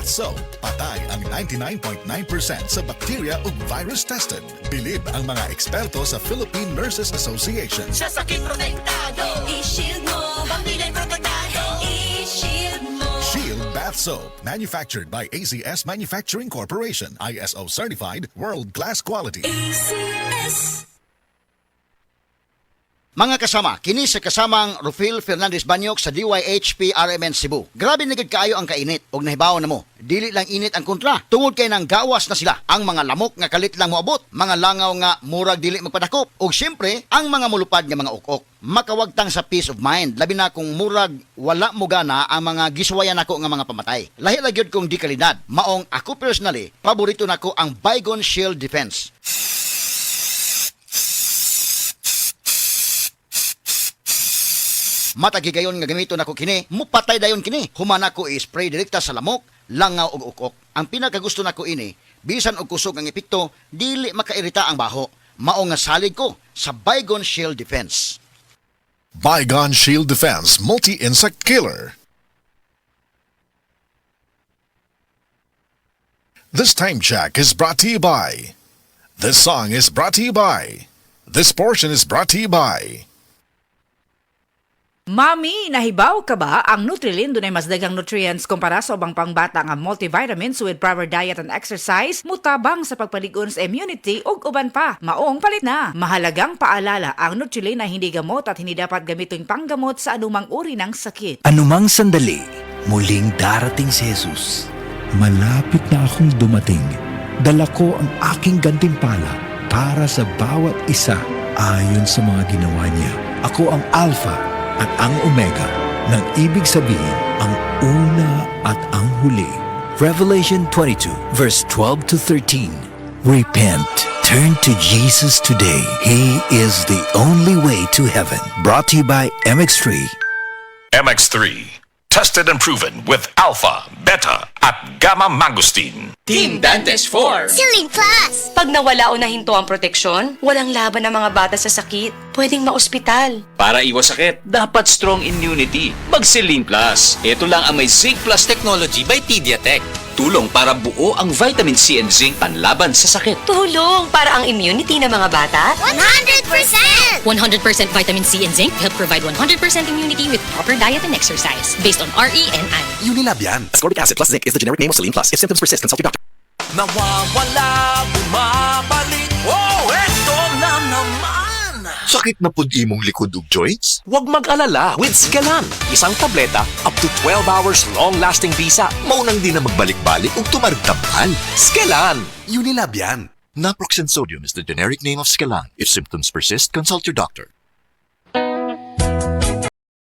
Bath Soap. Patay ang 99.9% sa bacteria ug virus tested. Bilib ang mga eksperto sa Philippine Nurses Association. Sa sakit protektado, i-shield mo. Pamila'y protektado, i-shield mo. Shield Bath Soap. Manufactured by AZS Manufacturing Corporation. ISO certified, world-class quality. ACS. Mga kasama, kini sa kasamang Rufil Fernandez Banyok sa DYHP RMN Cebu. Grabe na gid kaayo ang kainit og nahibaw na mo. Dili lang init ang kontra. Tungod kay nang gawas na sila ang mga lamok nga kalit lang moabot, mga langaw nga murag dili magpadakop, ug syempre ang mga mulupad nga mga ukok. Makawagtang sa peace of mind, labi na kung murag wala mo gana ang mga giswayan nako nga mga pamatay. Lahi ra gyud kung di kalidad. Maong ako personally, paborito nako ang Baygon Shield Defense. Matagigayon nga gamiton ako kini, mupatay dayon kini. Human ako i-spray direkta sa lamok, langaw ug ukok. Ang pinakagusto nako ini, bisan og kusog ang epekto, dili makairita ang baho. Mao nga salig ko sa Baygon Shield Defense. Baygon Shield Defense Multi-Insect Killer. This time check is brought to you by. This song is brought to you by. This portion is brought to you by. Mami, nahibaw ka ba ang Nutrilin dunay mas daghang nutrients kumpara sa ubang pangbata nga multivitamins with proper diet and exercise, mutabang sa pagpalig-on sa immunity ug uban pa. Maong palit na. Mahalagang paalala, ang Nutrilin ay hindi gamot at hindi dapat gamitin panggamot sa anumang uri ng sakit. Anumang sandali, muling darating si Jesus. Malapit na akong dumating. Dala ko ang aking gantimpala para sa bawat isa ayon sa mga ginawa niya. Ako ang Alpha at ang Omega, nang ibig sabihin ang una at ang huli. Revelation 22 verse 12 to 13. Repent. Turn to Jesus today. He is the only way to heaven. Brought to you by MX3. MX3. Tested and proven with alpha, beta, at gamma mangosteen. Team Dantes 4. Ceiling Plus! Pag nawala o nahinto ang proteksyon, walang laban ng mga bata sa sakit. Pwedeng maospital. Para iwas sakit, dapat strong immunity. Mag-Celine Plus. Ito lang ang may Zinc Plus technology by Pediatek. Tulong para buo ang vitamin C and zinc panlaban sa sakit. Tulong para ang immunity ng mga bata. 100%! 100% vitamin C and zinc help provide 100% immunity with proper diet and exercise based on RENI. Unilab yan. Ascorbic acid plus zinc is the generic name of Celine Plus. If symptoms persist, consult your doctor. Nawawala, bumabalik. Oh, eto na naman. Sakit na pud imong likod ug joints? Huwag mag-alala with Scalan. Isang tableta, up to 12 hours long-lasting bisa. Maunang di na magbalik-balik ug tumarigtabhal. Scalan! Unilab yan. Naproxen sodium is the generic name of Scalan. If symptoms persist, consult your doctor.